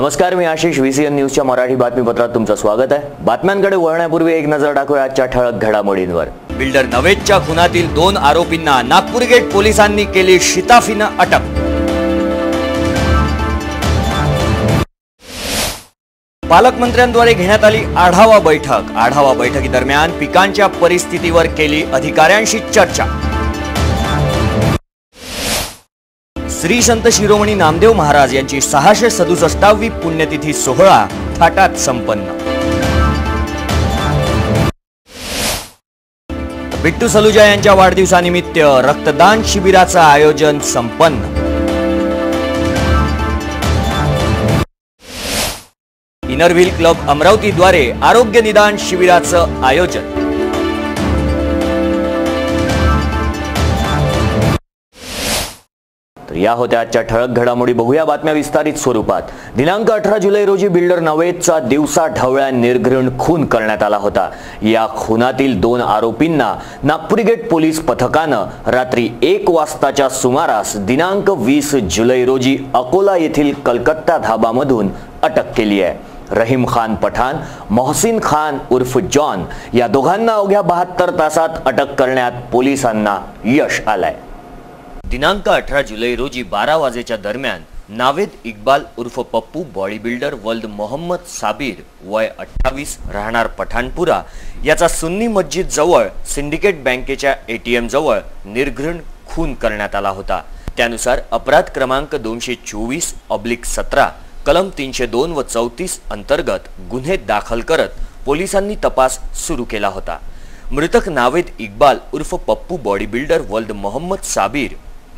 नमस्कार, मी आशिष. VCN न्यूजच्या मराठी बातमीपत्रात तुमचं स्वागत आहे. बातम्यांकडे वळण्यापूर्वी एक नजर टाकूया आजच्या ठळक घडामोडींवर. बिल्डर नवेदच्या खुनातील 2 आरोपींना नागपूर गेट पोलिसांनी केली शिताफीनं अटक. पालकमंत्र्यांद्वारे घेण्यात आली आढावा बैठक. आढावा बैठकीदरम्यान पिकांच्या परिस्थितीवर केली अधिकाऱ्यांशी चर्चा. श्री संत शिरोमणी नामदेव महाराज यांची 667वी पुण्यतिथी सोहळा थाटात संपन्न. बिट्टू सलुजा यांच्या वाढदिवसानिमित्त रक्तदान शिबिराचं आयोजन संपन्न. इनर व्हील क्लब अमरावतीद्वारे आरोग्य निदान शिबिराचं आयोजन. तर या होत्या आजच्या ठळक घडामोडी. बघूया बातम्या विस्तारित स्वरूपात. दिनांक 18 जुलै रोजी बिल्डर नवेदचा दिवसा ढवळ्या निर्घृण खून करण्यात आला होता. या खुनातील 2 आरोपींना नागपूर गेट पोलीस पथकानं रात्री 1 वाजताच्या सुमारास दिनांक 20 जुलै रोजी अकोला येथील कलकत्ता धाबामधून अटक केली आहे. रहीम खान पठाण, मोहसिन खान उर्फ जॉन या दोघांना अवघ्या 72 तासात अटक करण्यात पोलिसांना यश आलंय. दिनांक 18 जुलै रोजी 12 वाजेच्या दरम्यान नावेद इक्बाल उर्फ पप्पू बॉडी बिल्डर वल्द मोहम्मद साबिर वय 28 राहणार पठाणपुरा याचा सुन्नी मस्जिद जवळ सिंडिकेट बँकेच्या ATM जवळ निर्घृण खून करण्यात आला होता. त्यानुसार अपराध क्रमांक 224/17 कलम 302 व 34 अंतर्गत गुन्हे दाखल करत पोलिसांनी तपास सुरू केला होता. मृतक नावेद इक्बाल उर्फ पप्पू बॉडी बिल्डर वल्द मोहम्मद साबिर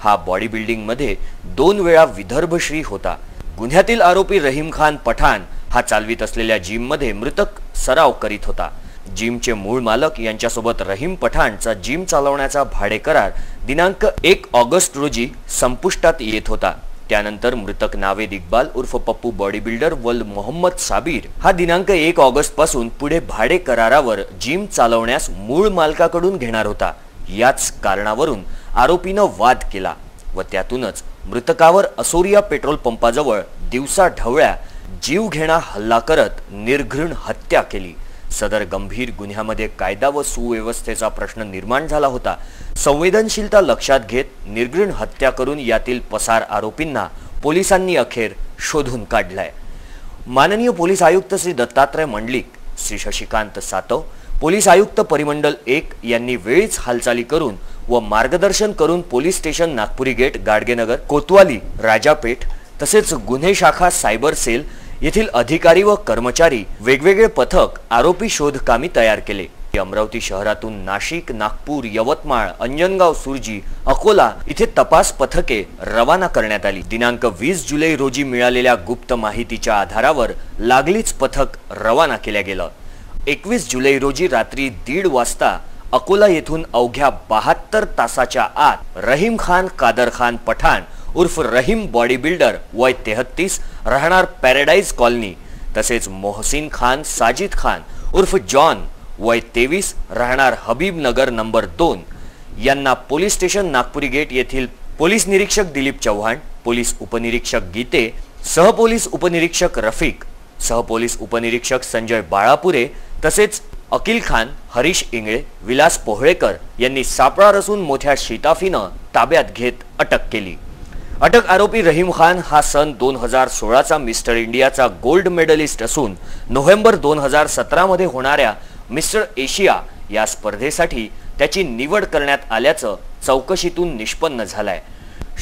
हा बॉडी बिल्डिंग मध्ये 2 वेळा विदर्भश्री होता. गुन्ह्यातील आरोपी रहीम खान पठाण हा चालवित असलेल्या जिम मध्ये मृतक सराव करीत होता. जिमचे मूळ मालक यांच्यासोबत रहीम पठाणचा जिम चालवण्याचा भाडे करार दिनांक 1 ऑगस्ट रोजी संपुष्टात येत होता. त्यानंतर मृतक नावेद इक्बाल उर्फ पप्पू बॉडी बिल्डर वल्द मोहम्मद साबिर हा दिनांक 1 ऑगस्ट पासून पुढे भाडे करारावर जिम चालवण्यास मूळ मालकाकडून घेणार होता. याच कारणावरून आरोपीनं वाद केला व त्यातूनच मृतकावर असोरिया पेट्रोल पंपाजवळ दिवसा ढवळ्या जीवघेणा हल्ला करत निर्घृण हत्या केली. सदर गंभीर गुन्ह्यामध्ये कायदा व सुव्यवस्थेचा प्रश्न निर्माण झाला होता. संवेदनशीलता लक्षात घेत निर्घृण हत्या करून यातील पसार आरोपींना पोलिसांनी अखेर शोधून काढलाय. माननीय पोलीस आयुक्त श्री दत्तात्रय मंडलिक, श्री शशिकांत सातव, पोलीस आयुक्त परिमंडल 1 यांनी वेळीच हालचाली करून व मार्गदर्शन करून police station Nagpuri gate, Gadgenagar, Kotwali, Rajapeth तसेच गुन्हे शाखा सायबर सेल येथील अधिकारी व कर्मचारी वेगवेगळे पथक आरोपी शोधकामी तयार केले. अमरावती शहरातून नाशिक, नागपूर, यवतमाळ, अंजनगाव, सुरजी, अकोला इथे तपास पथके रवाना करण्यात आली. दिनांक 20 जुलै रोजी मिळालेल्या गुप्त माहितीच्या आधारावर लागलीच पथक रवाना केल्या गेलं. 21 जुलै रोजी रात्री 1:30 वाजता अकोला येथून अवघ्या 72 तासाच्या आत रहीम खान कादर खान पठाण उर्फ रहीम बॉडी बिल्डर वय 33 राहणार पॅराडाईज कॉलनी तसेच मोहसिन खान साजिद खान उर्फ जॉन वय 23 राहणार हबीब नगर नंबर 2 यांना पोलीस स्टेशन नागपुरी गेट येथील पोलीस निरीक्षक दिलीप चव्हाण, पोलीस उपनिरीक्षक गीते, सहपोलीस उपनिरीक्षक रफिक, सहपोलीस उपनिरीक्षक संजय बाळापुरे तसेच अकिल खान, हरीश इंगळे, विलास पोहळेकर यांनी सापळा रचून मोठ्या शिताफीनं ताब्यात घेत अटक केली. अटक आरोपी रहीम खान हा सन 2016चा मिस्टर इंडियाचा गोल्ड मेडलिस्ट असून नोव्हेंबर 2017 मध्ये होणाऱ्या मिस्टर एशिया या स्पर्धेसाठी त्याची निवड करण्यात आल्याचं चौकशीतून निष्पन्न झालंय.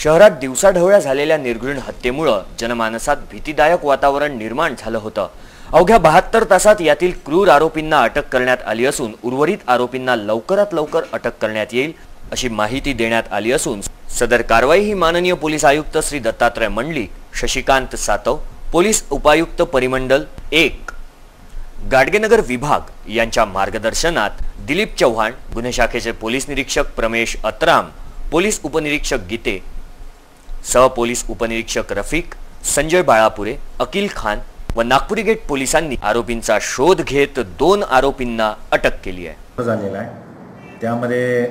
शहरात दिवसाढवळ्या झालेल्या निर्घृण हत्येमुळे जनमानसात भीतीदायक वातावरण निर्माण झालं होतं. अवघ्या 72 तासात यातील क्रूर आरोपींना अटक करण्यात आली असून उर्वरित आरोपींना लवकरात लवकर अटक करण्यात येईल अशी माहिती देण्यात आली असून सदर कारवाई ही माननीय पोलीस आयुक्त श्री दत्तात्रय मंडलिक, शशिकांत सातव, पोलीस उपायुक्त परिमंडल 1 गाडगेनगर विभाग यांच्या मार्गदर्शनात दिलीप चव्हाण, गुन्हे शाखेचे पोलीस निरीक्षक प्रमेश अत्राम, पोलीस उपनिरीक्षक गीते, सहपोलीस उपनिरीक्षक रफिक, संजय बाळापुरे, अकिल खान व नागपुरी गेट पोलिसांनी आरोपींचा शोध घेत 2 आरोपींना अटक केली आहे. झालेला आहे त्यामध्ये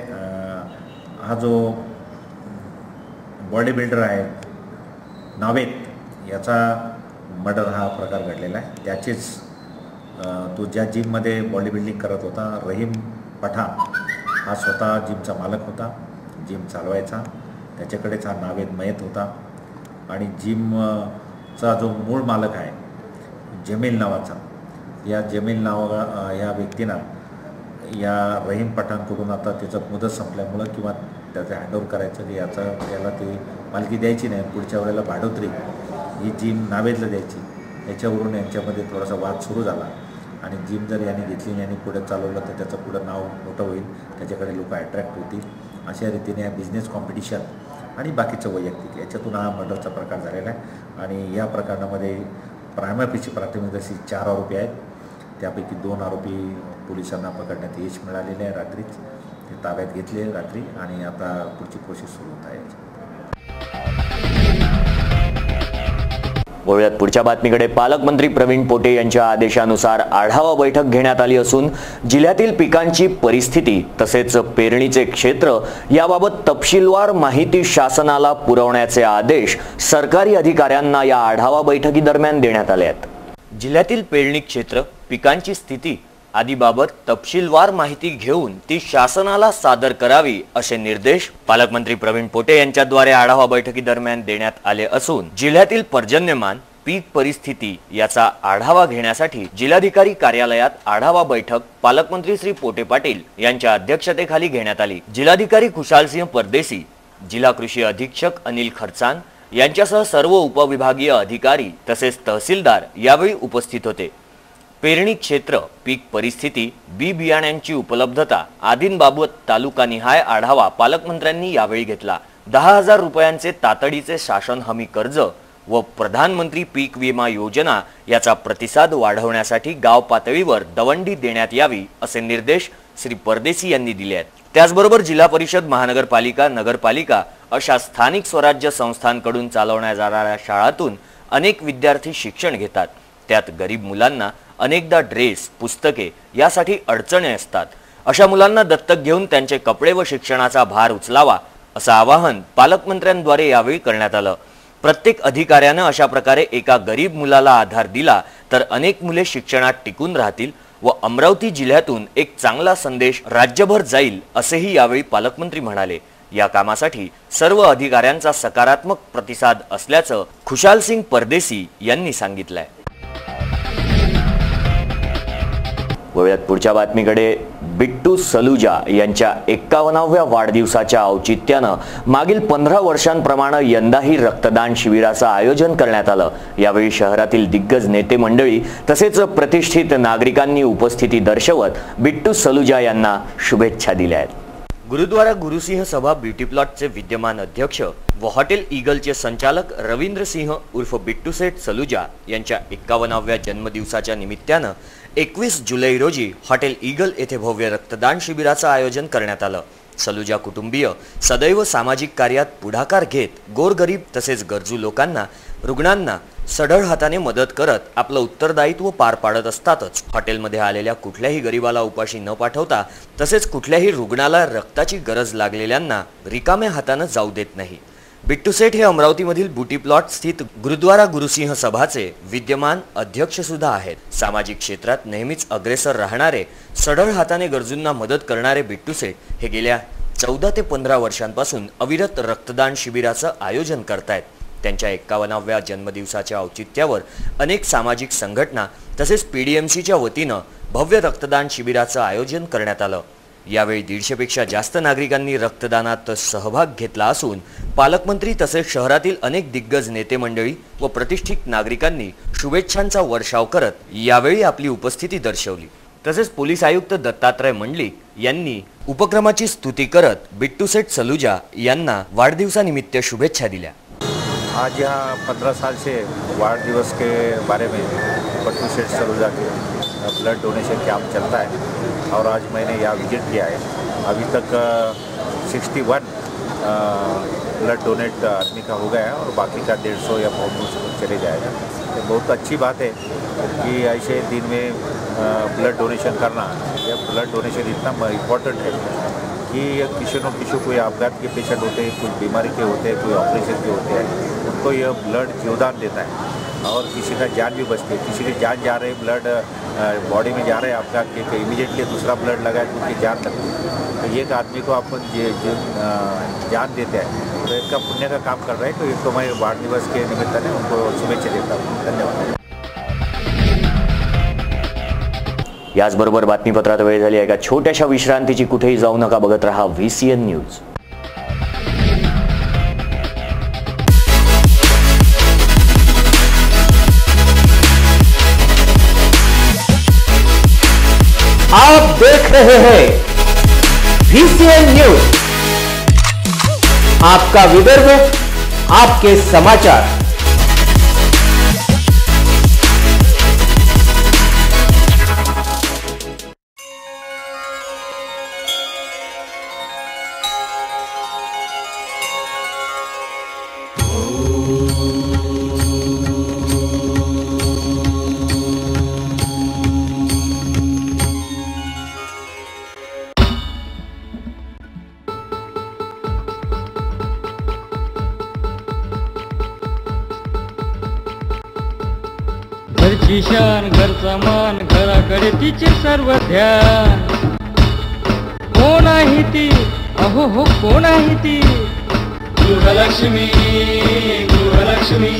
हा जो बॉडी बिल्डर आहे नावेद याचा मर्डर हा प्रकार घडलेला आहे। त्याचेच तो ज्या जिममध्ये बॉडी बिल्डिंग करत होता रहीम पठाण हा स्वतः जिमचा मालक होता, जिम चालवायचा, त्याच्याकडेच हा नावेद मयत होता। आणि जिमचा जो मूळ मालक आहे जमील नावाचा, या जमील या व्यक्तीनं या रहीम पठाणकडून आता त्याचं मुदत संपल्यामुळं किंवा त्याचं हँडओव्हर करायचं की याला ती मालकी द्यायची नाही, पुढच्या वेळेला भाडोत्री ही जिम नावेदला द्यायची, याच्यावरून यांच्यामध्ये थोडासा वाद सुरू झाला। आणि जिम जर यांनी घेतली आणि पुढे चालवलं तर त्याचं पुढं नाव मोठं होईल, त्याच्याकडे लोक अट्रॅक्ट होतील, अशा रीतीने बिझनेस कॉम्पिटिशन आणि बाकीचं वैयक्तिक याच्यातून हा मर्डरचा प्रकार झालेला आहे। आणि या प्रकरणामध्ये प्राथमिक अशी 4 आरोपी आहेत, त्यापैकी 2 आरोपी पोलिसांना पकडण्यात यश मिळालेले आहे, रात्रीच ते ताब्यात घेतले रात्री आणि आता पुढची प्रोसेस सुरू होत आहे। वळूयात पुढच्या बातमीकडे। पालकमंत्री प्रवीण पोटे यांच्या आदेशानुसार आढावा बैठक घेण्यात आली असून जिल्ह्यातील पिकांची परिस्थिती तसेच पेरणीचे क्षेत्र याबाबत तपशीलवार माहिती शासनाला पुरवण्याचे आदेश सरकारी अधिकाऱ्यांना या आढावा बैठकीदरम्यान देण्यात आले आहेत। जिल्ह्यातील पेरणी क्षेत्र, पिकांची स्थिती आदीबाबत तपशीलवार माहिती घेऊन ती शासनाला सादर करावी असे निर्देश पालकमंत्री प्रवीण पोटे यांच्याद्वारे आढावा बैठकीदरम्यान देण्यात आले असून जिल्ह्यातील पर्जन्यमान, पीक परिस्थिती याचा आढावा घेण्यासाठी जिल्हाधिकारी कार्यालयात आढावा बैठक पालकमंत्री श्री पोटे पाटील यांच्या अध्यक्षतेखाली घेण्यात आली। जिल्हाधिकारी खुशालसिंह परदेसी, जिल्हा कृषी अधीक्षक अनिल खर्चान यांच्यासह सर्व उपविभागीय अधिकारी तसेच तहसीलदार यावेळी उपस्थित होते। पेरणी क्षेत्र, पीक परिस्थिती, बी बियाण्यांची उपलब्धता आदींबाबत तालुकानिहाय आढावा पालकमंत्र्यांनी यावेळी घेतला। 10,000 रुपयांचे तातडीचे शासन हमी कर्ज व प्रधानमंत्री पीक विमा योजना याचा प्रतिसाद वाढवण्यासाठी गाव पातळीवर दवंडी देण्यात यावी असे निर्देश श्री परदेसी यांनी दिले आहेत। त्याचबरोबर जिल्हा परिषद, महानगरपालिका, नगरपालिका अशा स्थानिक स्वराज्य संस्थांकडून चालवण्यात जाणाऱ्या शाळांतून अनेक विद्यार्थी शिक्षण घेतात, त्यात गरीब मुलांना अनेकदा ड्रेस, पुस्तके यासाठी अडचणी असतात। अशा मुलांना दत्तक घेऊन त्यांचे कपडे व शिक्षणाचा भार उचलावा असं आवाहन पालकमंत्र्यांद्वारे यावेळी करण्यात आलं। प्रत्येक अधिकाऱ्यानं अशा प्रकारे एका गरीब मुलाला आधार दिला तर अनेक मुले शिक्षणात टिकून राहतील व अमरावती जिल्ह्यातून एक चांगला संदेश राज्यभर जाईल असेही यावेळी पालकमंत्री म्हणाले। या कामासाठी सर्व अधिकाऱ्यांचा सकारात्मक प्रतिसाद असल्याचं खुशालसिंग परदेसी यांनी सांगितलंय। वळूयात पुढच्या बातमीकडे। बिट्टू सलुजा यांच्या 51व्या वाढदिवसाच्या औचित्यानं मागील 15 वर्षांप्रमाणे यंदाही रक्तदान शिबिराचं आयोजन करण्यात आलं। यावेळी शहरातील दिग्गज नेते मंडळी तसेच प्रतिष्ठित नागरिकांनी उपस्थिती दर्शवत बिट्टू सलुजा यांना शुभेच्छा दिल्या आहेत। गुरुद्वारा गुरुसिंह सभा ब्युटी प्लॉटचे विद्यमान अध्यक्ष व हॉटेल ईगलचे संचालक रवींद्र सिंह उर्फ बिट्टू सेठ सलुजा यांच्या 51व्या जन्मदिवसाच्या निमित्तानं 21 जुलै रोजी हॉटेल ईगल येथे भव्य रक्तदान शिबिराचं आयोजन करण्यात आलं। सलुजा कुटुंबीय सदैव सामाजिक कार्यात पुढाकार घेत गोरगरीब तसेच गरजू लोकांना, रुग्णांना सढळ हाताने मदत करत आपलं उत्तरदायित्व पार पाडत असतातच। हॉटेलमध्ये आलेल्या कुठल्याही गरीबाला उपाशी न पाठवता तसेच कुठल्याही रुग्णाला रक्ताची गरज लागलेल्यांना रिकाम्या हाताने जाऊ देत नाही। बिट्टू सेठ हे अमरावतीमधील ब्युटी प्लॉट स्थित गुरुद्वारा गुरुसिंह सभाचे विद्यमान अध्यक्ष सुद्धा आहेत। सामाजिक क्षेत्रात नेहमीच अग्रेसर राहणारे, सढळ हाताने गरजूंना मदत करणारे बिट्टू सेठ हे गेल्या 14 ते 15 वर्षांपासून अविरत रक्तदान शिबिराचं आयोजन करतायत। त्यांच्या 51व्या जन्मदिवसाच्या औचित्यावर अनेक सामाजिक संघटना तसेच पीडीएमसीच्या वतीनं भव्य रक्तदान शिबिराचं आयोजन करण्यात आलं। यावेळी 150 पेक्षा जास्त नागरिकांनी रक्तदानात सहभाग घेतला असून पालकमंत्री तसेच शहरातील अनेक दिग्गज नेते मंडळी व प्रतिष्ठित नागरिकांनी शुभेच्छांचा वर्षाव करत यावेळी आपली उपस्थिती दर्शवली। तसेच पोलीस आयुक्त दत्तात्रय मंडलिक यांनी उपक्रमाची स्तुती करत बिट्टू सेठ सलुजा यांना वाढदिवसानिमित्त शुभेच्छा दिल्या। आज यहाँ 15 साल से वार्ड दिवस के बारे में बिट्टू सेठ सलुजा के ब्लड डोनेशन कैंप चलता है और आज मैंने यहाँ विजिट किया है। अभी तक 61 ब्लड डोनेट आदमी का हो गया है और बाकी का 150 या 200 चले जाएगा। तो बहुत अच्छी बात है कि ऐसे दिन में ब्लड डोनेशन करना, या ब्लड डोनेशन इतना इम्पोर्टेंट है कि किसी न किसी कोई आपघात के पेशेंट होते हैं, कुछ बीमारी के होते हैं, कोई ऑपरेशन के होते हैं, उनको यह ब्लड योगदान देता है। और किसी का जान भी बचती है। किसी की जान जा रही, ब्लड बॉडी में जा रहा है आपका, कि इमीडिएटली दूसरा ब्लड लगा है तो उनकी जान लगती है। तो एक आदमी को अपन जो जान देते हैं तो इसका पुण्य का काम कर रहे हैं। तो इनको मैं वाढदिवस के निमित्ताने उनको शुभेच्छा देता हूँ। धन्यवाद। याचबरोबर बातमीपत्रात वेळ झाली आहे का छोट्याशा विश्रांतीची। कुठेही जाऊ नका, बघत रहा VCN न्यूज। आप देख रहे हैं VCN न्यूज, आपका विदर्भ, आपके समाचार। घरची शान, घरचा मान, घराकडे तिचे सर्व ध्यान। कोण आहे ती, अहो हो कोण आहे ती, गृहलक्ष्मी, गृहलक्ष्मी।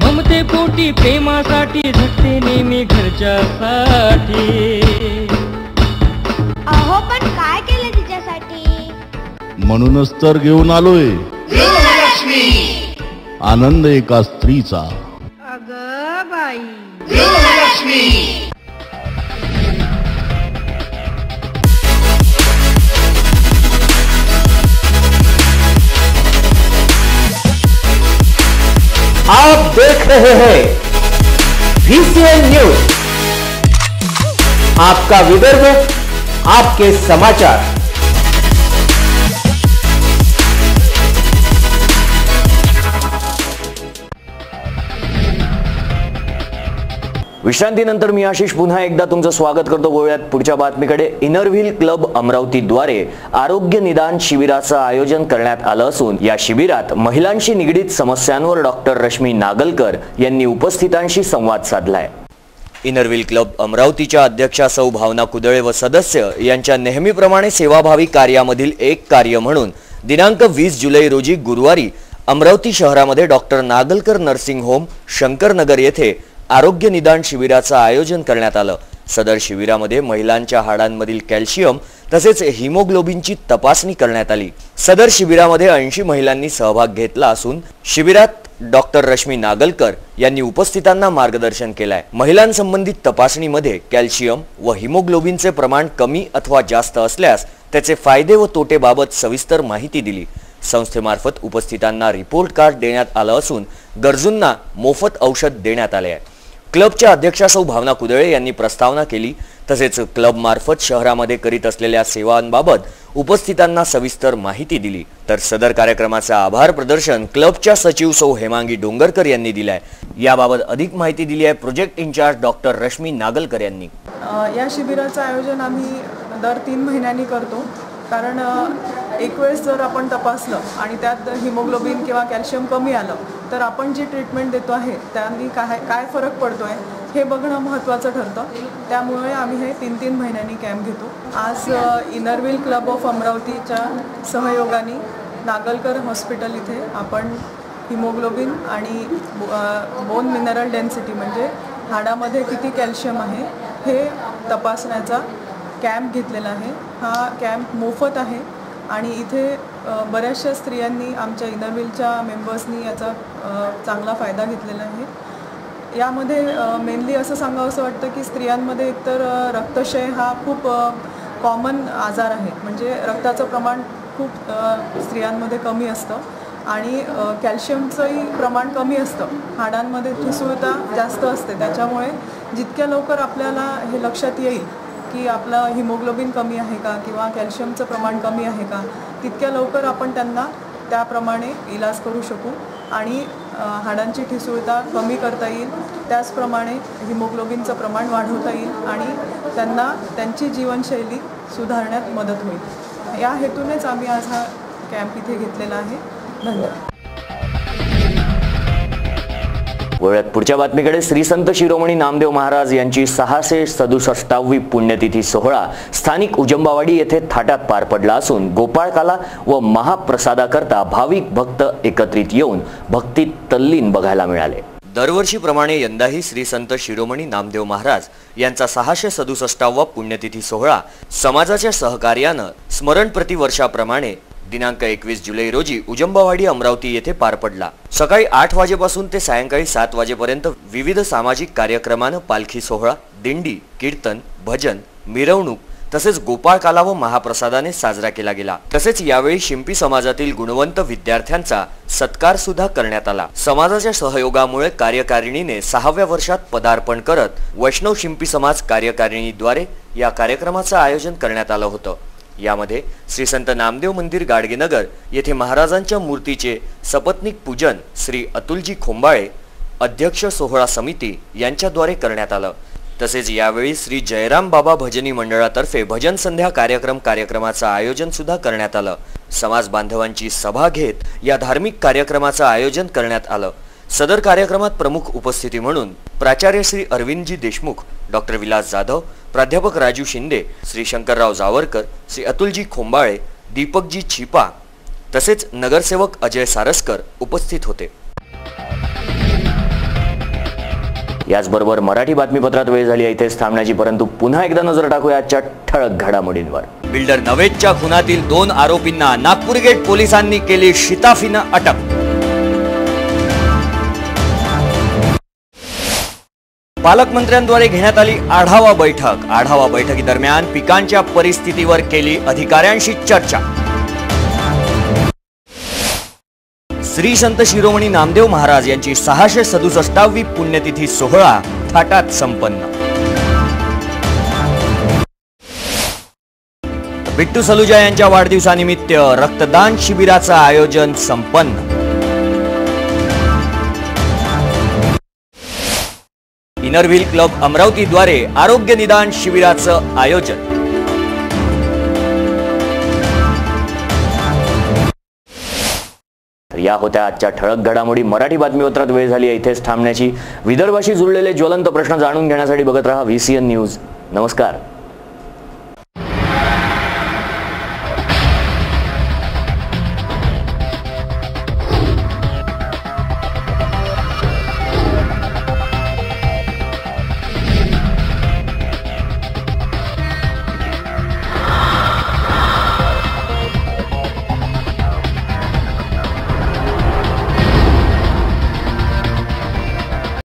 ममते पोटी प्रेमासाठी झटते नेहमी घरच्यासाठी। अहो पण काय केलं तिच्यासाठी? म्हणूनच तर घेऊन आलोय गृहलक्ष्मी, आनंद एका स्त्रीचा। अगं बाई, गृहलक्ष्मी। आप देख रहे हैं VCN न्यूज, आपका विदर्भ, आपके समाचार। विश्रांतीनंतर मी आशिष पुन्हा एकदा तुमचं स्वागत करतो। गोव्यात पुढच्या बातमीकडे। इनरव्हील क्लब अमरावतीद्वारे आरोग्य निदान शिबिराचं आयोजन करण्यात आलं असून या शिबिरात महिलांशी निगडीत समस्यांवर डॉक्टर रश्मी नागलकर यांनी उपस्थितांशी संवाद साधलाय। इनरव्हील क्लब अमरावतीच्या अध्यक्षा सौ भावना कुदळे व सदस्य यांच्या नेहमीप्रमाणे सेवाभावी कार्यामधील एक कार्य म्हणून दिनांक 20 जुलै रोजी गुरुवारी अमरावती शहरामध्ये doctor Nagalkar nursing home Shankarnagar येथे आरोग्य निदान शिबिराचं आयोजन करण्यात आलं। सदर शिबिरामध्ये महिलांच्या हाडांमधील कॅल्शियम तसेच हिमोग्लोबिनची तपासणी करण्यात आली। सदर शिबिरामध्ये 80 महिलांनी सहभाग घेतला असून शिबिरात डॉक्टर रश्मी नागलकर यांनी उपस्थितांना मार्गदर्शन केलंय। महिलांसंबंधित तपासणीमध्ये कॅल्शियम व हिमोग्लोबिनचे प्रमाण कमी अथवा जास्त असल्यास त्याचे फायदे व तोटेबाबत सविस्तर माहिती दिली। संस्थेमार्फत उपस्थितांना रिपोर्ट कार्ड देण्यात आलं असून गरजूंना मोफत औषध देण्यात आले आहे। क्लबच्या अध्यक्षा सौ भावना कुदळे यांनी प्रस्तावना केली। तसेच क्लब मार्फत शहरामध्ये करीत असलेल्या सेवांबाबत उपस्थितांना सविस्तर माहिती दिली। तर सदर कार्यक्रमाचे आभार प्रदर्शन क्लबच्या सचिव सौ हेमांगी डोंगरकर यांनी दिलाय। याबाबत अधिक माहिती दिली आहे project in charge doctor Rashmi Nagalkar यांनी। या शिबिराचं आयोजन आम्ही दर 3 महिन्यांनी करतो। कारण एक वेळेस जर आपण तपासलं आणि त्यात हिमोग्लोबिन किंवा कॅल्शियम कमी आलं तर आपण जी ट्रीटमेंट देतो आहे त्यांनी काय फरक पडतो आहे हे बघणं महत्त्वाचं ठरतं। त्यामुळे आम्ही हे 3-3 महिन्यांनी कॅम्प घेतो। आज इनरव्हील क्लब ऑफ अमरावतीच्या सहयोगाने नागलकर हॉस्पिटल इथे आपण हिमोग्लोबिन आणि बोन मिनरल डेन्सिटी म्हणजे हाडामध्ये किती कॅल्शियम आहे हे तपासण्याचा कॅम्प घेतलेला आहे। हा कॅम्प मोफत आहे आणि इथे बऱ्याचशा स्त्रियांनी आमच्या इनरव्हीलच्या मेंबर्सनी याचा चांगला फायदा घेतलेला आहे। यामध्ये मेनली असं सांगावंसं वाटतं की स्त्रियांमध्ये एकतर रक्तक्षय हा खूप कॉमन आजार आहे। म्हणजे रक्ताचं प्रमाण खूप स्त्रियांमध्ये कमी असतं आणि कॅल्शियमचंही प्रमाण कमी असतं। हाडांमध्ये ठिसूळता जास्त असते। त्याच्यामुळे जितक्या लवकर आपल्याला हे लक्षात येईल की आपलं हिमोग्लोबिन कमी आहे का किंवा कॅल्शियमचं प्रमाण कमी आहे का तितक्या लवकर आपण त्यांना त्याप्रमाणे इलाज करू शकू आणि हाडांची ठिसूळता कमी करता येईल। त्याचप्रमाणे हिमोग्लोबिनचं प्रमाण वाढवता येईल आणि त्यांना त्यांची जीवनशैली सुधारण्यात मदत होईल. या हेतूनेच आम्ही आज हा कॅम्प इथे घेतलेला आहे. धन्यवाद. वळूयात पुढच्या बातमीकडे. श्री संत शिरोमणी नामदेव महाराज यांची 667वी पुण्यतिथी सोहळा स्थानिक उजंबावाडी येथे थाटात पार पडला असून गोपाळकाला व महाप्रसादाकरता भाविक भक्त एकत्रित येऊन भक्तीत तल्लीन बघायला मिळाले. दरवर्षीप्रमाणे यंदाही श्री संत शिरोमणी नामदेव महाराज यांचा 667वा पुण्यतिथी सोहळा समाजाच्या सहकार्यानं स्मरण प्रतिवर्षाप्रमाणे दिनांक 21 जुलै रोजी उजंबावाडी अमरावती येथे पार पडला. सकाळी 8 वाजेपासून ते सायंकाळी 7 वाजेपर्यंत विविध सामाजिक कार्यक्रमानं पालखी सोहळा, दिंडी, कीर्तन, भजन, मिरवणूक तसेच गोपाळकाला व महाप्रसादाने साजरा केला गेला. तसेच यावेळी शिंपी समाजातील गुणवंत विद्यार्थ्यांचा सत्कार सुद्धा करण्यात आला. समाजाच्या सहयोगामुळे कार्यकारिणीने 6व्या वर्षात पदार्पण करत वैष्णव शिंपी समाज कार्यकारिणीद्वारे या कार्यक्रमाचं आयोजन करण्यात आलं होतं. यामध्ये श्री संत नामदेव मंदिर गाडगेनगर येथे महाराजांच्या मूर्तीचे सपत्नीक पूजन श्री अतुलजी खोंबाळे अध्यक्ष सोहळा समिती यांच्याद्वारे करण्यात आलं. तसेच यावेळी श्री जयराम बाबा भजनी मंडळातर्फे भजन संध्या कार्यक्रमाचं आयोजन सुद्धा करण्यात आलं. समाज बांधवांची सभा घेत या धार्मिक कार्यक्रमाचं आयोजन करण्यात आलं. सदर कार्यक्रमात प्रमुख उपस्थिती म्हणून प्राचार्य श्री अरविंदजी देशमुख, डॉक्टर विलास जाधव, प्राध्यापक राजू शिंदे, श्री शंकरराव जावरकर, श्री अतुलजी खोंबाळे, दीपकजी छिपा तसेच नगरसेवक अजय सारस्कर उपस्थित होते. याचबरोबर मराठी बातमीपत्रात वेळ झाली आहे इथेच थांबण्याची, परंतु पुन्हा एकदा नजर टाकूया आजच्या ठळक घडामोडींवर. बिल्डर नवेदच्या खुनातील 2 आरोपींना नागपूर गेट पोलिसांनी केली शिताफीनं अटक. पालकमंत्र्यांद्वारे घेण्यात आली आढावा बैठक. आढावा बैठकीदरम्यान पिकांच्या परिस्थितीवर केली अधिकाऱ्यांशी चर्चा. श्री संत शिरोमणी नामदेव महाराज यांची 667वी पुण्यतिथी सोहळा थाटात संपन्न. बिट्टू सलुजा यांच्या वाढदिवसानिमित्त रक्तदान शिबिराचं आयोजन संपन्न. इनर व्हील क्लब अमरावतीद्वारे आरोग्य निदान शिबिराचं आयोजन. तर या होत्या आजच्या ठळक घडामोडी. मराठी बातमीपत्रात वेळ झाली आहे इथेच थांबण्याची. विदर्भाशी जुळलेले ज्वलंत प्रश्न जाणून घेण्यासाठी बघत रहा VCN न्यूज. नमस्कार.